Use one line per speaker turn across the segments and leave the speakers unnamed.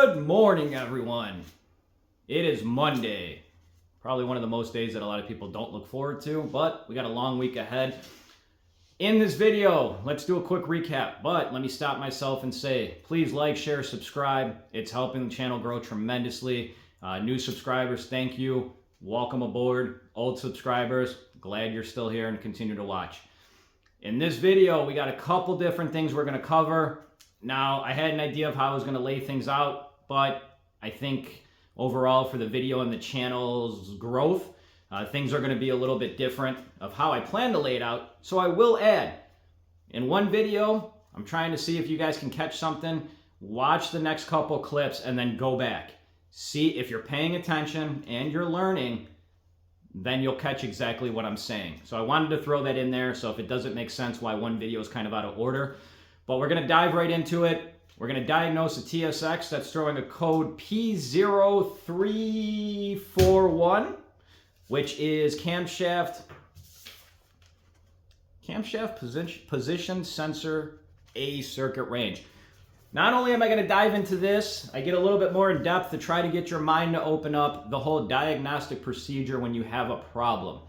Good morning, everyone. It is Monday. Probably one of the most days that a lot of people don't look forward to, but we got a long week ahead. In this video, let's do a quick recap, but let me stop myself and say, please like, share, subscribe. It's helping the channel grow tremendously. New subscribers, thank you. Welcome aboard. Old subscribers, glad you're still here and continue to watch. In this video, we got a couple different things we're going to cover. Now, I had an idea of how I was going to lay things out, but I think overall for the video and the channel's growth, things are going to be a little bit different of how I plan to lay it out. So I will add, in one video, I'm trying to see if you guys can catch something. Watch the next couple clips and then go back. See if you're paying attention and you're learning, then you'll catch exactly what I'm saying. So I wanted to throw that in there, so if it doesn't make sense why one video is kind of out of order. But we're going to dive right into it. We're going to diagnose a TSX that's throwing a code P0341, which is camshaft position sensor A circuit range. Not only am I going to dive into this, I get a little bit more in depth to try to get your mind to open up the whole diagnostic procedure when you have a problem.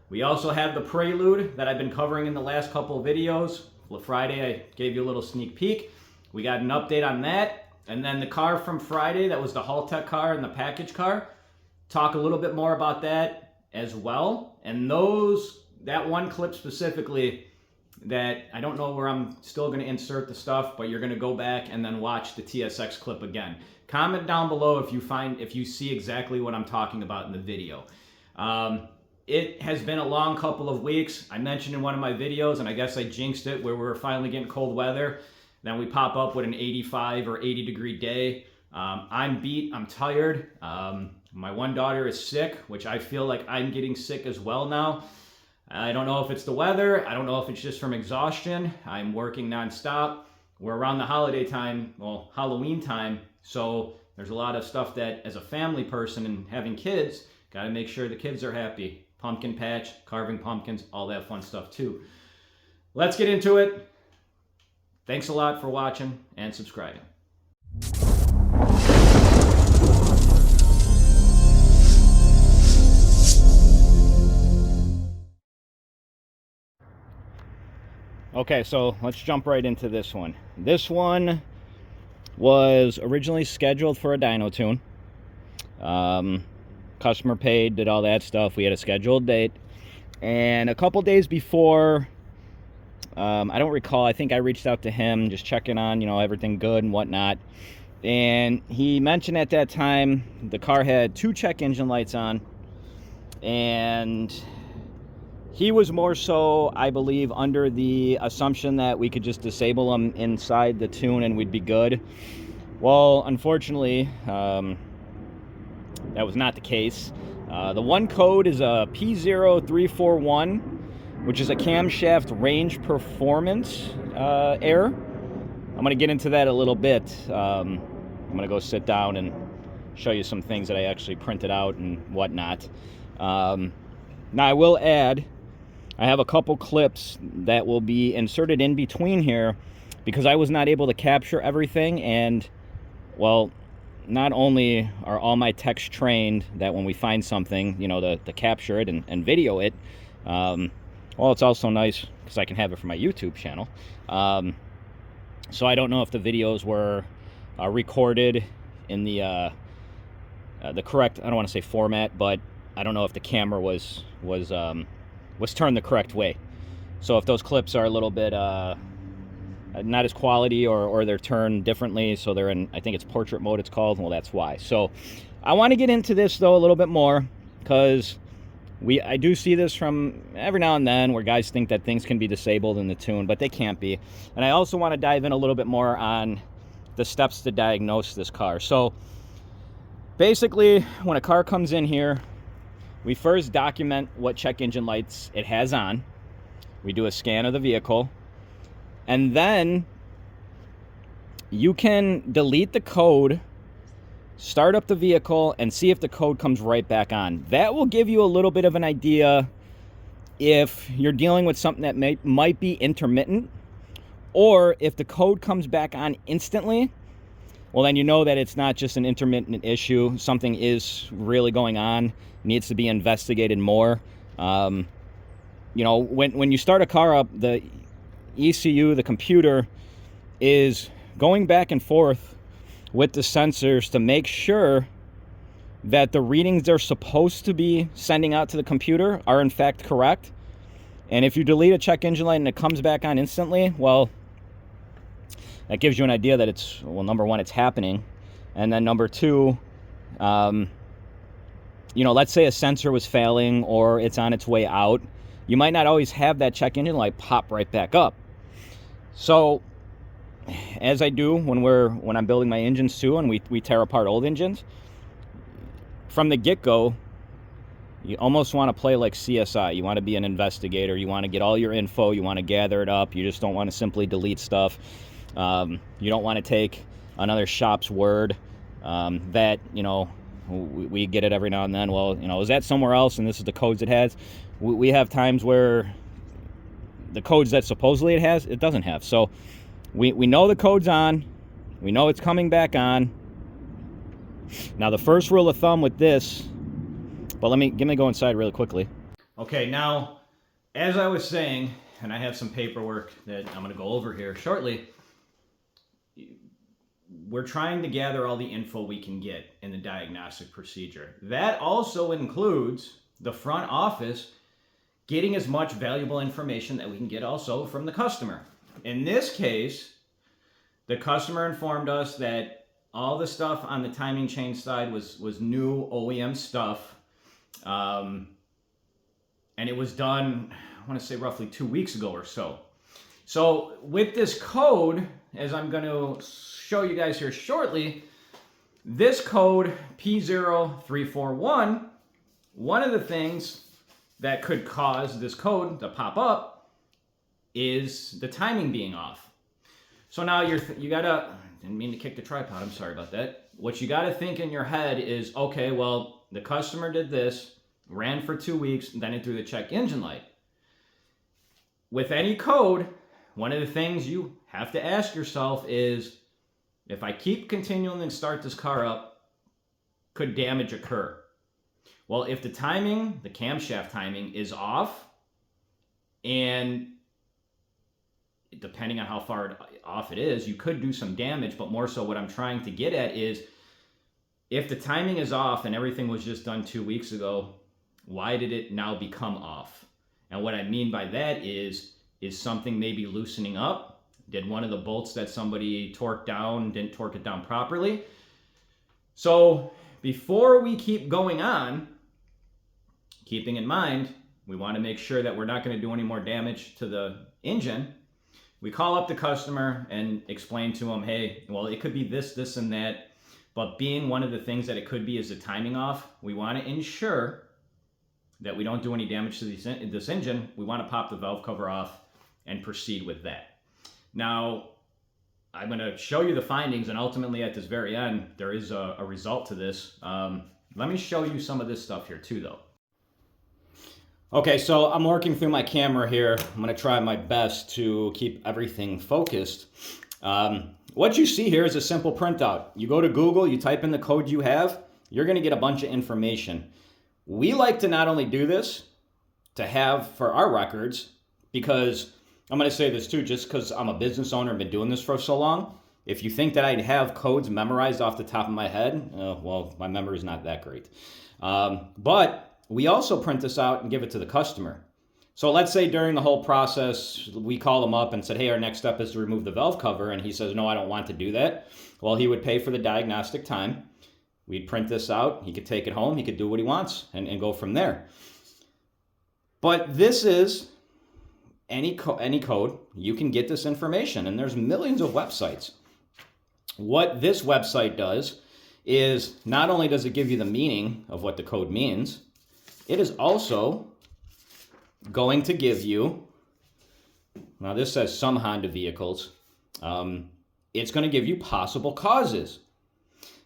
We also have the Prelude that I've been covering in the last couple of videos. Friday, I gave you a little sneak peek. We got an update on that. And then the car from Friday, that was the Haltech car and the package car. Talk a little bit more about that as well. And that one clip specifically, that I don't know where I'm still going to insert the stuff, but you're going to go back and then watch the TSX clip again. Comment down below if you see exactly what I'm talking about in the video. It has been a long couple of weeks. I mentioned in one of my videos, and I guess I jinxed it, where we're finally getting cold weather. Then we pop up with an 85 or 80 degree day. I'm beat, I'm tired. My one daughter is sick, which I feel like I'm getting sick as well now. I don't know if it's the weather. I don't know if it's just from exhaustion. I'm working nonstop. We're around the holiday time, well, Halloween time. So there's a lot of stuff that, as a family person and having kids, got to make sure the kids are happy. Pumpkin patch, carving pumpkins, all that fun stuff too. Let's get into it. Thanks a lot for watching and subscribing. Okay, so let's jump right into this one. This one was originally scheduled for a dyno tune. Customer paid, did all that stuff. We had a scheduled date. And a couple days before, I don't recall, I think I reached out to him just checking on, everything good and whatnot. And he mentioned at that time the car had 2 check engine lights on. And he was more so, I believe, under the assumption that we could just disable them inside the tune and we'd be good. Well, unfortunately, that was not the case. The one code is a P0341, which is a camshaft range performance error. I'm going to get into that a little bit. I'm going to go sit down and show you some things that I actually printed out and whatnot. Now, I will add, I have a couple clips that will be inserted in between here because I was not able to capture everything. And, well, not only are all my techs trained that when we find something, to capture it and video it, well, it's also nice because I can have it for my YouTube channel. So I don't know if the videos were recorded in the correct, I don't want to say format, but I don't know if the camera was turned the correct way. So if those clips are a little bit not as quality or they're turned differently, so they're in, I think it's portrait mode it's called, well, that's why. So I want to get into this though a little bit more because I do see this from every now and then where guys think that things can be disabled in the tune, but they can't be. And I also want to dive in a little bit more on the steps to diagnose this car. So basically, when a car comes in here, we first document what check engine lights it has on. We do a scan of the vehicle. And then you can delete the code, start up the vehicle, and see if the code comes right back on. That will give you a little bit of an idea if you're dealing with something that might be intermittent, or if the code comes back on instantly, well, then you know that it's not just an intermittent issue. Something is really going on, needs to be investigated more. You know, when you start a car up, the ECU, the computer, is going back and forth with the sensors to make sure that the readings they're supposed to be sending out to the computer are in fact correct. And if you delete a check engine light and it comes back on instantly, well, that gives you an idea that it's, well, number one, it's happening. And then number two, you know, let's say a sensor was failing or it's on its way out. You might not always have that check engine light pop right back up. So as I do when I'm building my engines too, and we tear apart old engines, from the get-go, you almost want to play like CSI. You want to be an investigator. You want to get all your info. You want to gather it up. You just don't want to simply delete stuff. You don't want to take another shop's word that, you know, we get it every now and then. Well, you know, is that somewhere else and this is the codes it has? We have times where the codes that supposedly it has, it doesn't have. So we know the code's on. We know it's coming back on. Now, the first rule of thumb with this, but let me go inside really quickly. Okay, now, as I was saying, and I have some paperwork that I'm going to go over here shortly, we're trying to gather all the info we can get in the diagnostic procedure. That also includes the front office getting as much valuable information that we can get also from the customer. In this case, the customer informed us that all the stuff on the timing chain side was new OEM stuff. And it was done, I want to say roughly 2 weeks ago or so. So with this code, as I'm going to show you guys here shortly, this code P0341, one of the things that could cause this code to pop up is the timing being off. So now you gotta, didn't mean to kick the tripod, I'm sorry about that. What you gotta think in your head is, okay, well, the customer did this, ran for 2 weeks, then it threw the check engine light. With any code, one of the things you have to ask yourself is, if I keep continuing and start this car up, could damage occur? Well, if the timing, the camshaft timing is off, and depending on how far off it is, you could do some damage, but more so what I'm trying to get at is, if the timing is off and everything was just done 2 weeks ago, why did it now become off? And what I mean by that is something maybe loosening up? Did one of the bolts that somebody torqued down, didn't torque it down properly? So before we keep going on, keeping in mind, we want to make sure that we're not going to do any more damage to the engine. We call up the customer and explain to them, hey, well, it could be this, this, and that. But being one of the things that it could be is the timing off, we want to ensure that we don't do any damage to this engine. We want to pop the valve cover off and proceed with that. Now, I'm going to show you the findings, and ultimately at this very end, there is a result to this. Let me show you some of this stuff here too, though. Okay, so I'm working through my camera here. I'm going to try my best to keep everything focused. What you see here is a simple printout. You go to Google, you type in the code you have, you're going to get a bunch of information. We like to not only do this to have for our records, because I'm going to say this too, just because I'm a business owner and been doing this for so long, if you think that I'd have codes memorized off the top of my head, well, my memory is not that great. But we also print this out and give it to the customer. So let's say during the whole process, we call them up and said, hey, our next step is to remove the valve cover. And he says, no, I don't want to do that. Well, he would pay for the diagnostic time. We'd print this out. He could take it home. He could do what he wants and go from there. But this is any code. You can get this information. And there's millions of websites. What this website does is not only does it give you the meaning of what the code means, it is also going to give you, now this says some Honda vehicles, it's going to give you possible causes.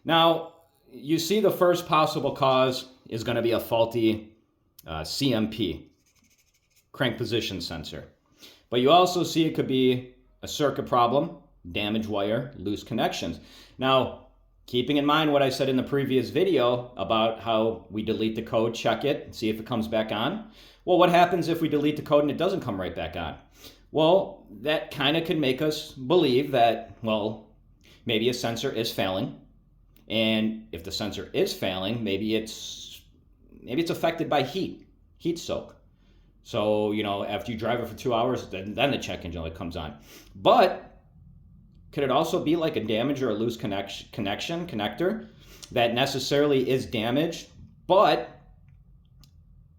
Now, you see the first possible cause is going to be a faulty CMP, crank position sensor. But you also see it could be a circuit problem, damaged wire, loose connections. Now, keeping in mind what I said in the previous video about how we delete the code, check it, see if it comes back on. Well, what happens if we delete the code and it doesn't come right back on? Well, that kind of could make us believe that, well, maybe a sensor is failing. And if the sensor is failing, maybe it's affected by heat soak. So, after you drive it for 2 hours, then the check engine light comes on. But could it also be like a damage or a loose connector that necessarily is damaged, but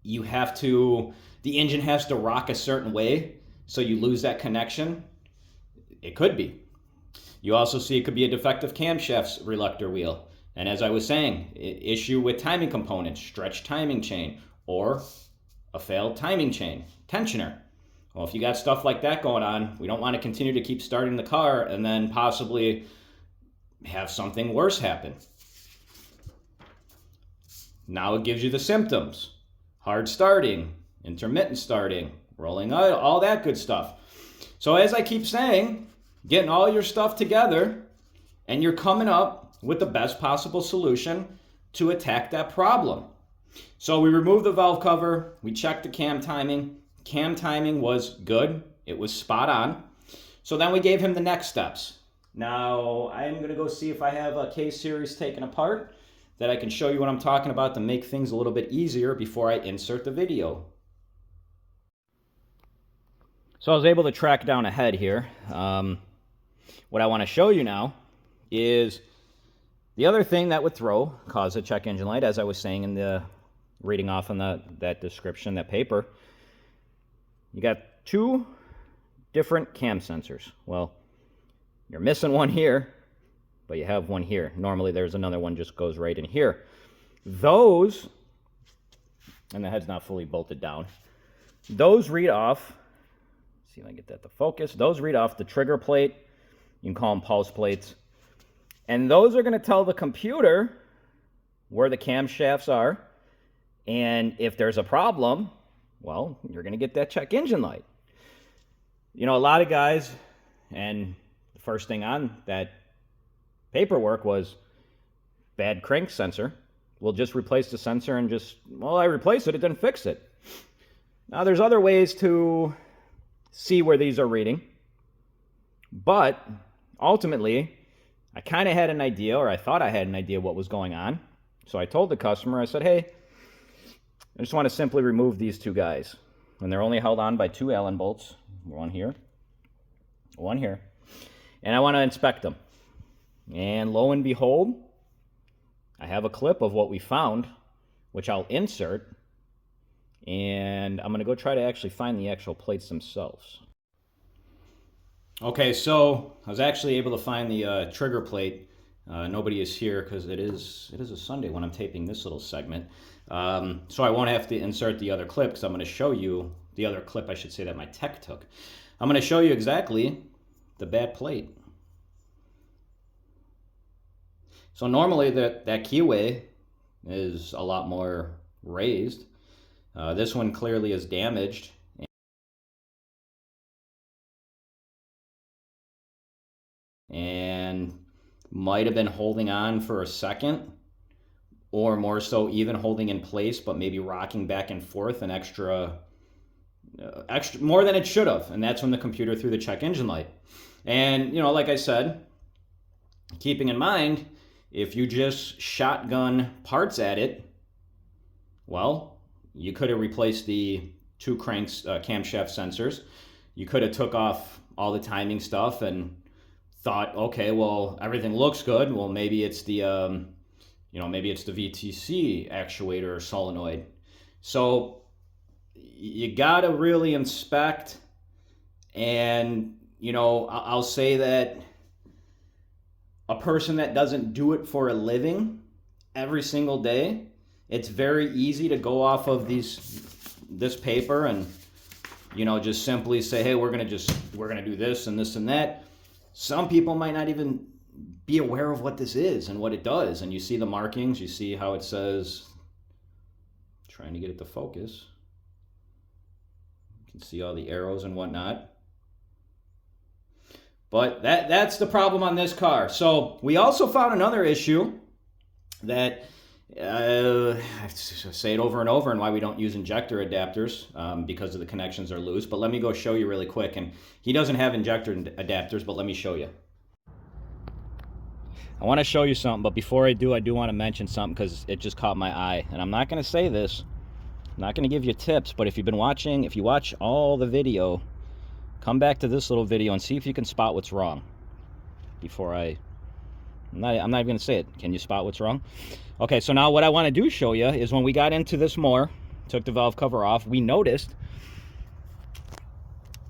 the engine has to rock a certain way, so you lose that connection? It could be. You also see it could be a defective camshaft reluctor wheel. And as I was saying, issue with timing components, stretched timing chain, or a failed timing chain, tensioner. Well, if you got stuff like that going on, we don't want to continue to keep starting the car and then possibly have something worse happen. Now it gives you the symptoms: hard starting, intermittent starting, rolling out, all that good stuff. So as I keep saying, getting all your stuff together and you're coming up with the best possible solution to attack that problem. So we removed the valve cover, we checked the cam timing. Cam timing was good, it was spot on. So then we gave him the next steps. Now I'm going to go see if I have a K-series taken apart that I can show you what I'm talking about to make things a little bit easier before I insert the video. So I was able to track down a head here. What I want to show you now is the other thing that would cause a check engine light, as I was saying in the reading off on that description, that paper. You got two different cam sensors. Well, you're missing one here, but you have one here. Normally there's another one just goes right in here. Those, and the head's not fully bolted down, those read off, see if I can get that to focus, those read off the trigger plate. You can call them pulse plates. And those are going to tell the computer where the camshafts are. And if there's a problem, well, you're going to get that check engine light. A lot of guys, and the first thing on that paperwork was bad crank sensor. We'll just replace the sensor and I replaced it, it didn't fix it. Now, there's other ways to see where these are reading. But ultimately, I kind of had an idea, or I thought I had an idea what was going on. So I told the customer, I said, hey, I just want to simply remove these two guys. And they're only held on by two Allen bolts. One here, one here. And I want to inspect them. And lo and behold, I have a clip of what we found, which I'll insert. And I'm going to go try to actually find the actual plates themselves. Okay, so I was actually able to find the trigger plate. Nobody is here because it is a Sunday when I'm taping this little segment. So I won't have to insert the other clip because I'm going to show you the other clip, I should say, that my tech took. I'm going to show you exactly the bad plate. So normally that keyway is a lot more raised. This one clearly is damaged. And might have been holding on for a second, or more so even holding in place, but maybe rocking back and forth an extra more than it should have. And that's when the computer threw the check engine light. And like I said, keeping in mind, if you just shotgun parts at it, well, you could have replaced the two cranks camshaft sensors. You could have took off all the timing stuff and thought, okay, well, everything looks good. Well, maybe it's the maybe it's the VTC actuator or solenoid. So you gotta really inspect. And I'll say that a person that doesn't do it for a living every single day, it's very easy to go off of this paper and just simply say, hey, we're gonna do this and this and that. Some people might not even be aware of what this is and what it does. And you see the markings, you see how it says, trying to get it to focus. You can see all the arrows and whatnot. But that's the problem on this car. So we also found another issue that I have to say it over and over, and why we don't use injector adapters, because of the connections are loose. But let me go show you really quick. And he doesn't have injector adapters, but let me show you. I want to show you something, but before I do want to mention something because it just caught my eye. And I'm not going to say this, I'm not going to give you tips, but if you watch all the video, come back to this little video and see if you can spot what's wrong. I'm not even going to say it. Can you spot what's wrong? Okay, so now what I want to do show you is when we got into this more, took the valve cover off, we noticed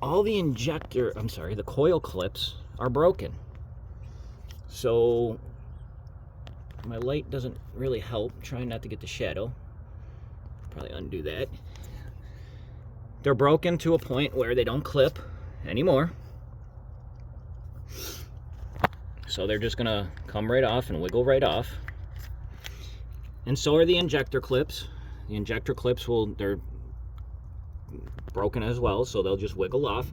all the the coil clips are broken. So my light doesn't really help. I'm trying not to get the shadow. Probably undo that. They're broken to a point where they don't clip anymore. So they're just gonna come right off and wiggle right off. And so are the injector clips. The injector clips they're broken as well, so they'll just wiggle off.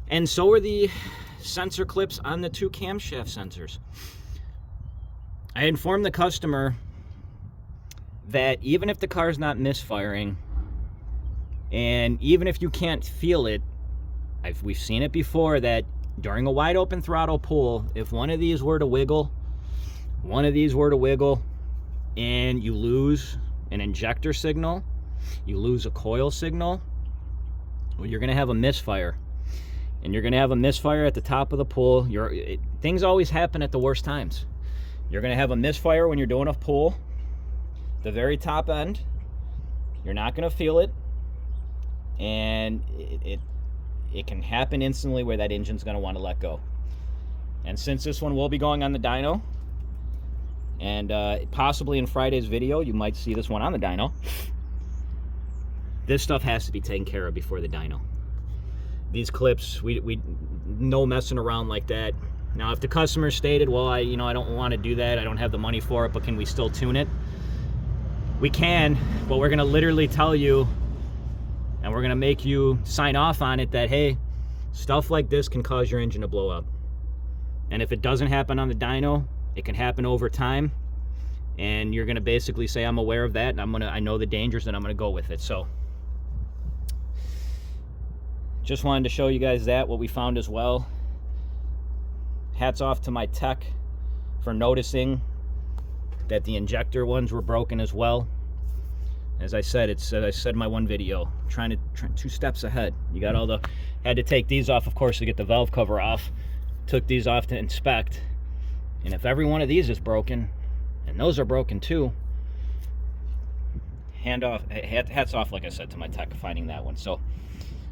And so are the sensor clips on the two camshaft sensors. I informed the customer that even if the car's not misfiring, and even if you can't feel it, we've seen it before that during a wide open throttle pull, if one of these were to wiggle, and you lose an injector signal, you lose a coil signal, well, you're going to have a misfire. And you're going to have a misfire at the top of the pull. Things always happen at the worst times. You're going to have a misfire when you're doing a pull, the very top end. You're not going to feel it. And it can happen instantly where that engine's going to want to let go. And since this one will be going on the dyno, and possibly in Friday's video, you might see this one on the dyno, this stuff has to be taken care of before the dyno. These clips, we no messing around like that. Now, if the customer stated, well, I don't want to do that, I don't have the money for it, but can we still tune it? We can, but we're going to literally tell you, and we're going to make you sign off on it that, hey, stuff like this can cause your engine to blow up. And if it doesn't happen on the dyno, it can happen over time. And you're going to basically say, I'm aware of that, and I know the dangers, and I'm going to go with it. So just wanted to show you guys what we found as well. Hats off to my tech for noticing that the injector ones were broken as well. As I said, I said in my one video, trying 2 steps ahead. You got had to take these off, of course, to get the valve cover off. Took these off to inspect. And if every one of these is broken, and those are broken too, hats off, like I said, to my tech finding that one. So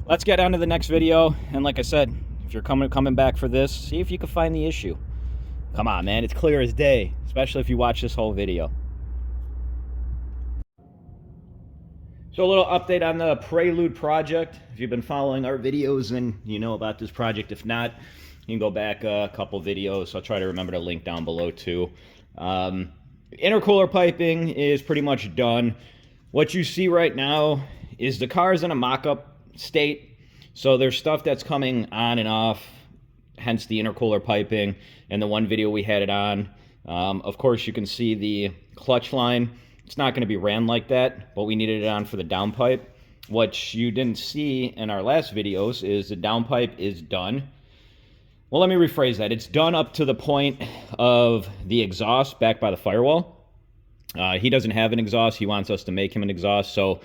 let's get on to the next video. And like I said, if you're coming back for this, see if you can find the issue. Come on, man, it's clear as day, especially if you watch this whole video. So a little update on the Prelude project. If you've been following our videos, then you know about this project. If not, you can go back a couple videos. I'll try to remember to link down below too. Intercooler piping is pretty much done. What you see right now is the car's in a mock-up state. So there's stuff that's coming on and off, hence the intercooler piping. And the one video we had it on, of course you can see the clutch line. It's not going to be ran like that, but we needed it on for the downpipe. What you didn't see in our last videos is the downpipe is done. Well, let me rephrase that. It's done up to the point of the exhaust back by the firewall. He doesn't have an exhaust. He wants us to make him an exhaust, so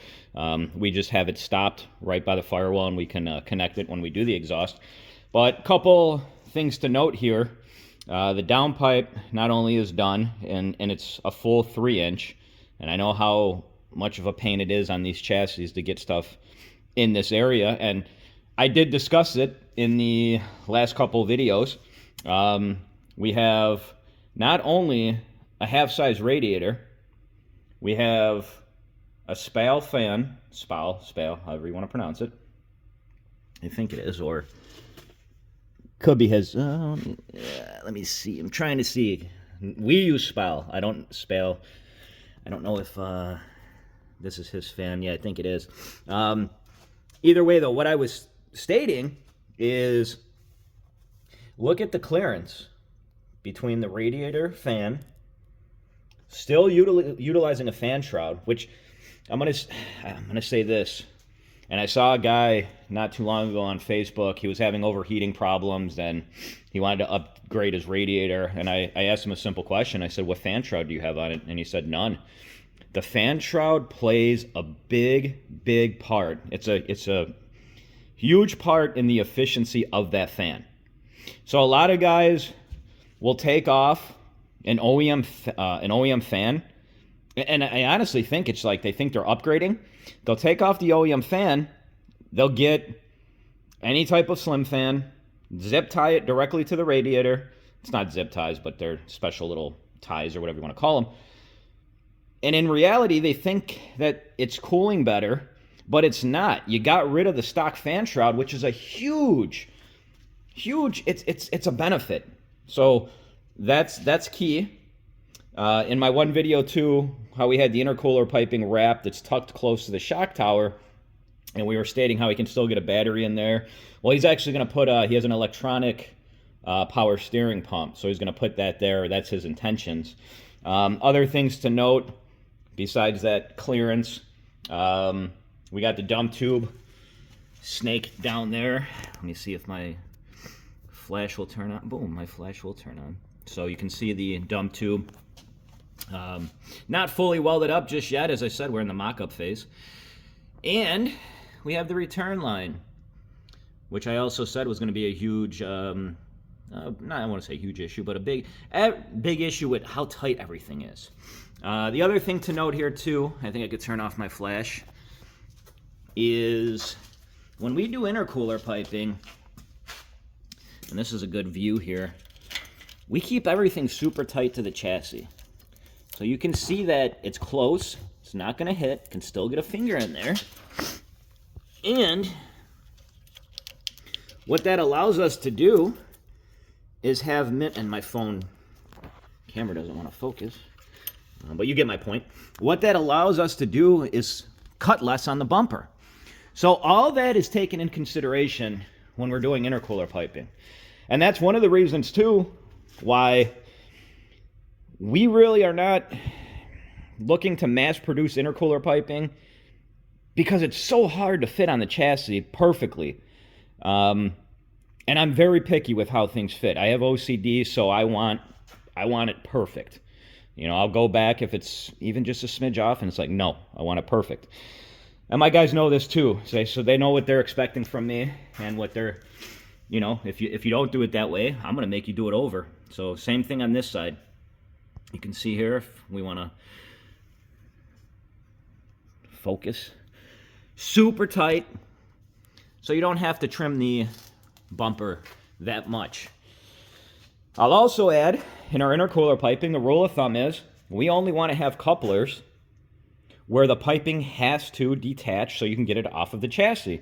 we just have it stopped right by the firewall, and we can connect it when we do the exhaust. But a couple things to note here. The downpipe not only is done, and it's a full 3-inch, and I know how much of a pain it is on these chassis to get stuff in this area, and I did discuss it in the last couple of videos. We have not only a half-size radiator, we have a SPAL fan, SPAL, however you want to pronounce it. I think it is, or could be his. Let me see. I'm trying to see. We use SPAL. I don't SPAL. I don't know if this is his fan. Yeah, I think it is. Either way, though, what I was stating is Look at the clearance between the radiator fan, still utilizing a fan shroud, which I'm gonna say this. And I saw a guy not too long ago on Facebook. He was having overheating problems, and he wanted to upgrade his radiator. And I asked him a simple question. I said, "What fan shroud do you have on it?" And he said, "None." The fan shroud plays a big part. It's a huge part in the efficiency of that fan. So a lot of guys will take off an OEM fan, and I honestly think it's like they think they're upgrading. They'll take off the OEM fan, they'll get any type of slim fan, zip tie it directly to the radiator. It's not zip ties, but they're special little ties or whatever you want to call them. And in reality, they think that it's cooling better, but it's not. You got rid of the stock fan shroud, which is a huge, it's a benefit. So that's key. In my one video too, how we had the intercooler piping wrapped, that's tucked close to the shock tower, and we were stating how he can still get a battery in there. Well, he's actually going to put, he has an electronic power steering pump, so he's going to put that there. That's his intentions. Other things to note, besides that clearance, we got the dump tube snake down there. Let me see if my flash will turn on. Boom, my flash will turn on. So you can see the dump tube. Not fully welded up just yet. As I said, we're in the mock-up phase. And we have the return line, which I also said was going to be a huge, not I want to say huge issue, but a big issue with how tight everything is. The other thing to note here too, I think I could turn off my flash, is when we do intercooler piping, and this is a good view here, we keep everything super tight to the chassis. So you can see that it's close, it's not going to hit, can still get a finger in there. And what that allows us to do is have, and my phone camera doesn't want to focus, but you get my point. What that allows us to do is cut less on the bumper. So all that is taken in consideration when we're doing intercooler piping. And that's one of the reasons too why we really are not looking to mass produce intercooler piping, because it's so hard to fit on the chassis perfectly. And I'm very picky with how things fit. I have OCD, so I want it perfect. You know, I'll go back if it's even just a smidge off, and it's like, no, I want it perfect. And my guys know this too, so they know what they're expecting from me, and what they're, you know, if you don't do it that way, I'm gonna make you do it over. So same thing on this side. You can see here, if we want to focus, super tight, so you don't have to trim the bumper that much. I'll also add, in our intercooler piping, the rule of thumb is we only want to have couplers where the piping has to detach so you can get it off of the chassis.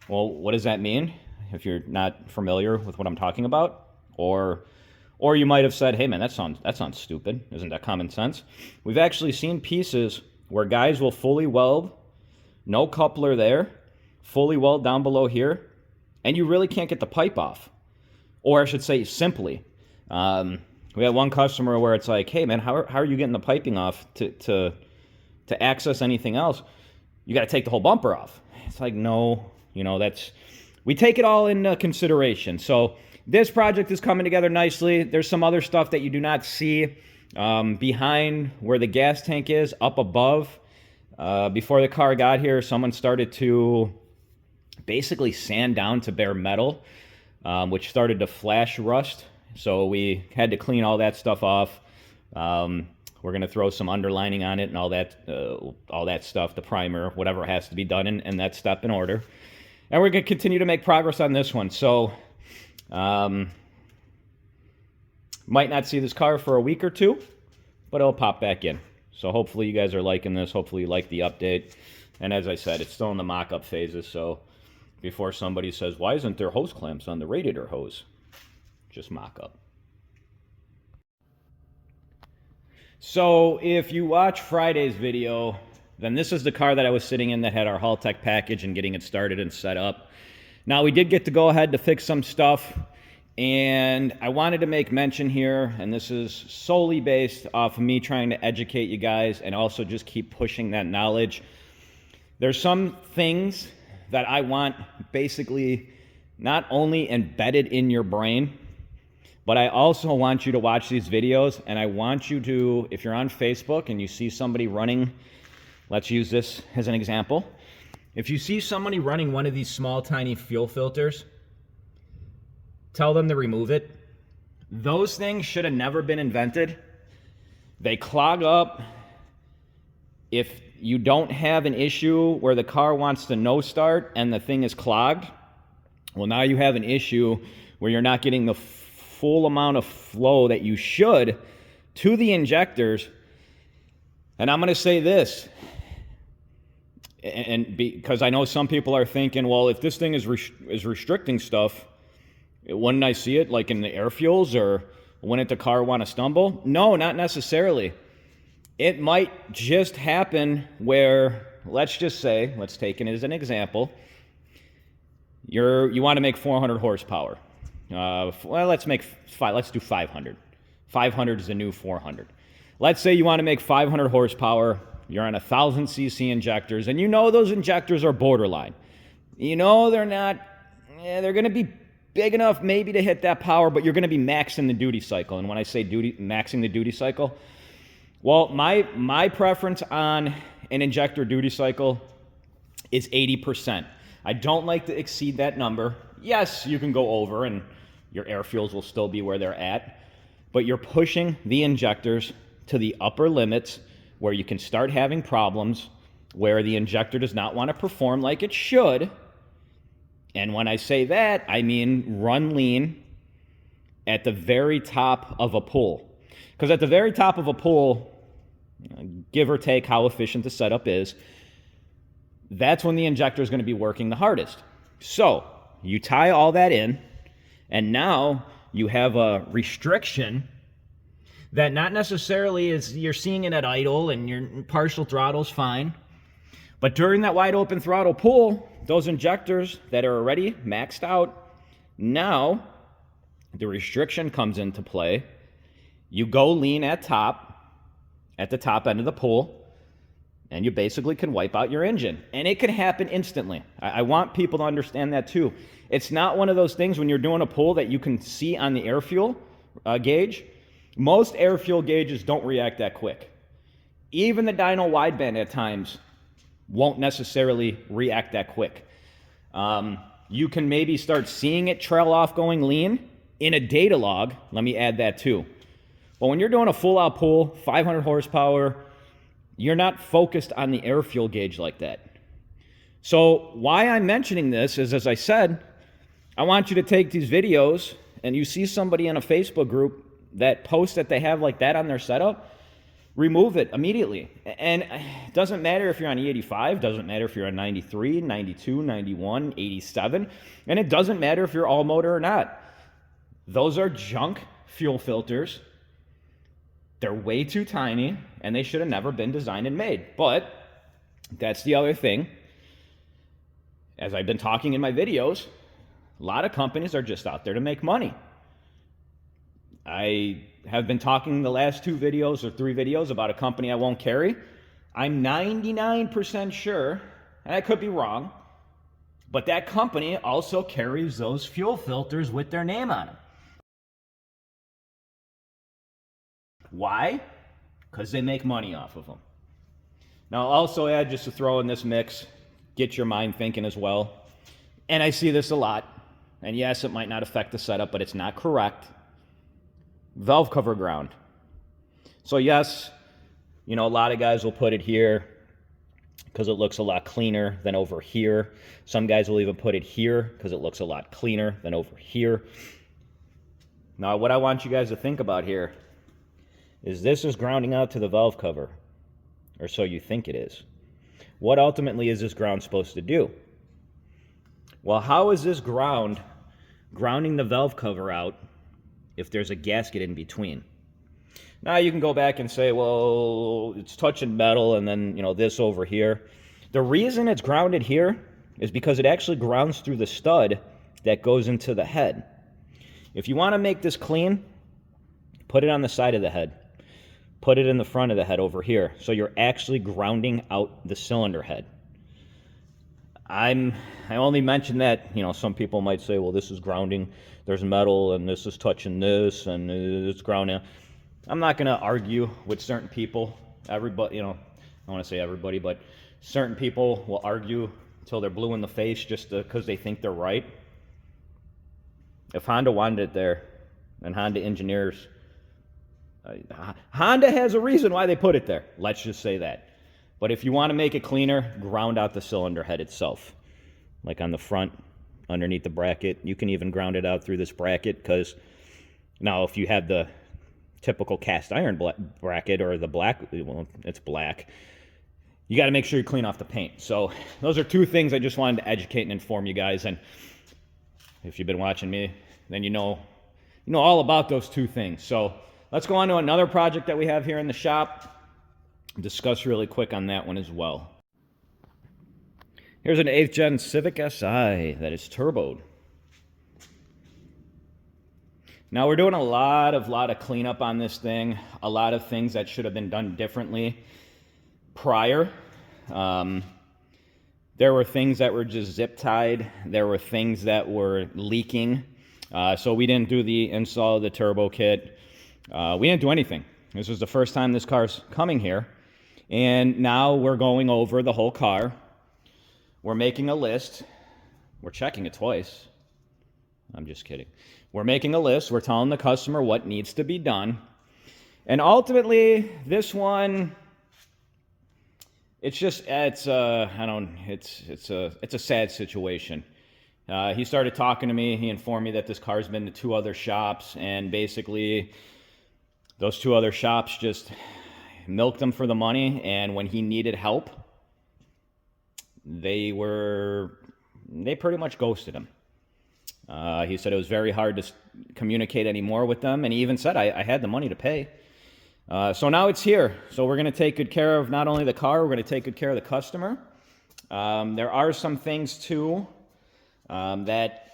Well, what does that mean? If you're not familiar with what I'm talking about, or you might have said, hey man, that sounds stupid. Isn't that common sense? We've actually seen pieces where guys will fully weld, no coupler there, fully weld down below here, and you really can't get the pipe off. Or I should say simply. We had one customer where it's like, hey man, how are you getting the piping off to access anything else? You got to take the whole bumper off. It's like, no, you know, we take it all into consideration. So this project is coming together nicely. There's some other stuff that you do not see behind where the gas tank is, up above. Before the car got here, someone started to basically sand down to bare metal, which started to flash rust. So we had to clean all that stuff off. We're going to throw some underlining on it and all that stuff, the primer, whatever has to be done in that step in order. And we're going to continue to make progress on this one. So might not see this car for a week or two, but it'll pop back in. So hopefully you guys are liking this. Hopefully you like the update. And as I said, it's still in the mock-up phases. So before somebody says, why isn't there hose clamps on the radiator hose? Just mock-up. So if you watch Friday's video, then this is the car that I was sitting in that had our Haltech package and getting it started and set up. Now we did get to go ahead to fix some stuff And I wanted to make mention here, and this is solely based off of me trying to educate you guys and also just keep pushing that knowledge. There's some things that I want basically not only embedded in your brain, but I also want you to watch these videos, and I want you to, if you're on Facebook and you see somebody running, let's use this as an example. If you see somebody running one of these small, tiny fuel filters, tell them to remove it. Those things should have never been invented. They clog up. If you don't have an issue where the car wants to no start and the thing is clogged, well, now you have an issue where you're not getting the full amount of flow that you should to the injectors. And I'm going to say this, and because I know some people are thinking, well, if this thing is restricting stuff, wouldn't I see it like in the air fuels, or wouldn't the car want to stumble? No, not necessarily. It might just happen where, let's just say, let's take it as an example, you want to make 400 horsepower. Well, let's do 500. 500 is the new 400. Let's say you want to make 500 horsepower. You're on 1,000 cc injectors, and you know those injectors are borderline. You know they're not, they're going to be big enough maybe to hit that power, but you're going to be maxing the duty cycle. And when I say maxing the duty cycle, well, my preference on an injector duty cycle is 80%. I don't like to exceed that number. Yes, you can go over and your air fuels will still be where they're at, but you're pushing the injectors to the upper limits where you can start having problems, where the injector does not want to perform like it should. And when I say that, I mean run lean at the very top of a pool. Because at the very top of a pool, give or take how efficient the setup is, that's when the injector is going to be working the hardest. So you tie all that in, and now you have a restriction that not necessarily is you're seeing it at idle and your partial throttle's fine. But during that wide open throttle pull, those injectors that are already maxed out, now the restriction comes into play. You go lean at the top end of the pull, and you basically can wipe out your engine. And it can happen instantly. I want people to understand that too. It's not one of those things when you're doing a pull that you can see on the air fuel gauge. Most air fuel gauges don't react that quick. Even the dyno wideband at times won't necessarily react that quick. You can maybe start seeing it trail off going lean in a data log. Let me add that too. But when you're doing a full out pull, 500 horsepower, you're not focused on the air fuel gauge like that. So why I'm mentioning this is, as I said, I want you to take these videos and you see somebody in a Facebook group that posts that they have like that on their setup, remove it immediately. And it doesn't matter if you're on E85, doesn't matter if you're on 93, 92, 91, 87, and it doesn't matter if you're all motor or not. Those are junk fuel filters. They're way too tiny, and they should have never been designed and made. But that's the other thing. As I've been talking in my videos, a lot of companies are just out there to make money. I have been talking the last 2 videos or 3 videos about a company I won't carry. I'm 99% sure, and I could be wrong, but that company also carries those fuel filters with their name on them. Why? Because they make money off of them. Now, I'll also add, just to throw in this mix, get your mind thinking as well. And I see this a lot. And yes, it might not affect the setup, but it's not correct. Valve cover ground. So yes, you know, a lot of guys will put it here because it looks a lot cleaner than over here. Some guys will even put it here because it looks a lot cleaner than over here. Now, what I want you guys to think about here is this is grounding out to the valve cover, or so you think it is. What ultimately is this ground supposed to do? Well, how is this grounding the valve cover out if there's a gasket in between? Now you can go back and say, well, it's touching metal and then, you know, this over here. The reason it's grounded here is because it actually grounds through the stud that goes into the head. If you want to make this clean, put it on the side of the head. Put it in the front of the head over here, so you're actually grounding out the cylinder head. I only mention that, you know, some people might say, well, this is grounding, there's metal, and this is touching this, and it's grounding. I'm not going to argue with certain people. Everybody, you know, I want to say everybody, but certain people will argue until they're blue in the face just because they think they're right. If Honda wanted it there, and Honda engineers, Honda has a reason why they put it there. Let's just say that. But if you want to make it cleaner, ground out the cylinder head itself. Like on the front, underneath the bracket. You can even ground it out through this bracket, because now if you have the typical cast iron bracket or the black, well, it's black, you got to make sure you clean off the paint. So those are two things I just wanted to educate and inform you guys. And if you've been watching me, then you know all about those two things. So let's go on to another project that we have here in the shop. Discuss really quick on that one as well. Here's an 8th gen Civic Si that is turboed. Now we're doing a lot of cleanup on this thing. A lot of things that should have been done differently prior. There were things that were just zip tied. There were things that were leaking. So we didn't do the install of the turbo kit. We didn't do anything. This was the first time this car's coming here. And now we're going over the whole car. We're making a list. We're checking it twice. I'm just kidding. We're making a list. We're telling the customer what needs to be done. And ultimately, this one, it's a sad situation. He started talking to me. He informed me that this car's been to 2 other shops, and basically those 2 other shops just milked him for the money, and when he needed help, they pretty much ghosted him. He said it was very hard to communicate anymore with them, and he even said, I had the money to pay. So now it's here. So we're going to take good care of not only the car, we're going to take good care of the customer. There are some things too that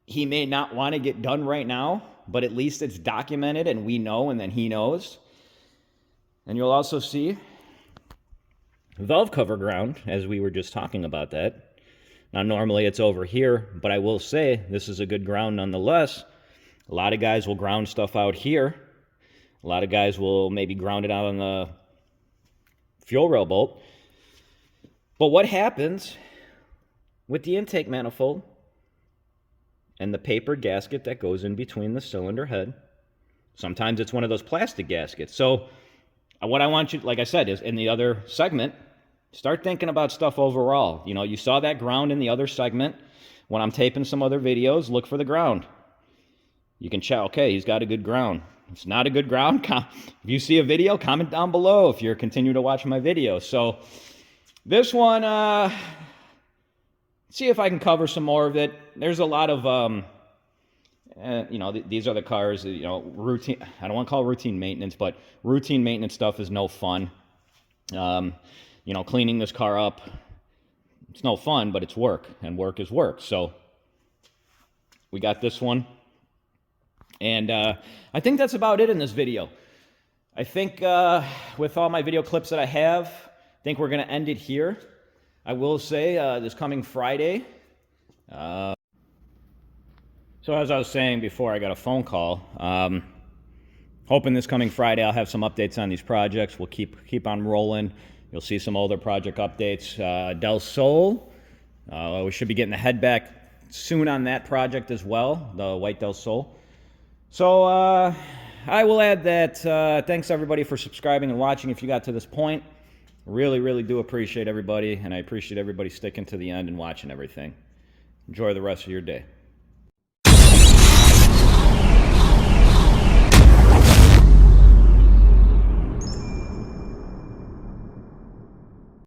he may not want to get done right now, but at least it's documented and we know, and then he knows. And you'll also see valve cover ground, as we were just talking about that. Now, normally it's over here, but I will say this is a good ground nonetheless. A lot of guys will ground stuff out here. A lot of guys will maybe ground it out on the fuel rail bolt. But what happens with the intake manifold and the paper gasket that goes in between the cylinder head? Sometimes it's one of those plastic gaskets. So what I want you, like I said, is in the other segment, start thinking about stuff overall. You know, you saw that ground in the other segment. When I'm taping some other videos, look for the ground. You can check, okay, he's got a good ground. If it's not a good ground, if you see a video, comment down below if you're continuing to watch my video. So this one, see if I can cover some more of it. There's a lot of, you know, these are the cars, you know, routine, I don't want to call it routine maintenance, but routine maintenance stuff is no fun. You know, cleaning this car up, it's no fun, but it's work, and work is work. So we got this one. And I think that's about it in this video. I think with all my video clips that I have, I think we're going to end it here. I will say this coming Friday. So as I was saying before, I got a phone call. Hoping this coming Friday I'll have some updates on these projects. We'll keep on rolling. You'll see some older project updates. Del Sol, we should be getting the head back soon on that project as well, the white Del Sol. So I will add that thanks everybody for subscribing and watching if you got to this point. Really, really do appreciate everybody, and I appreciate everybody sticking to the end and watching everything. Enjoy the rest of your day.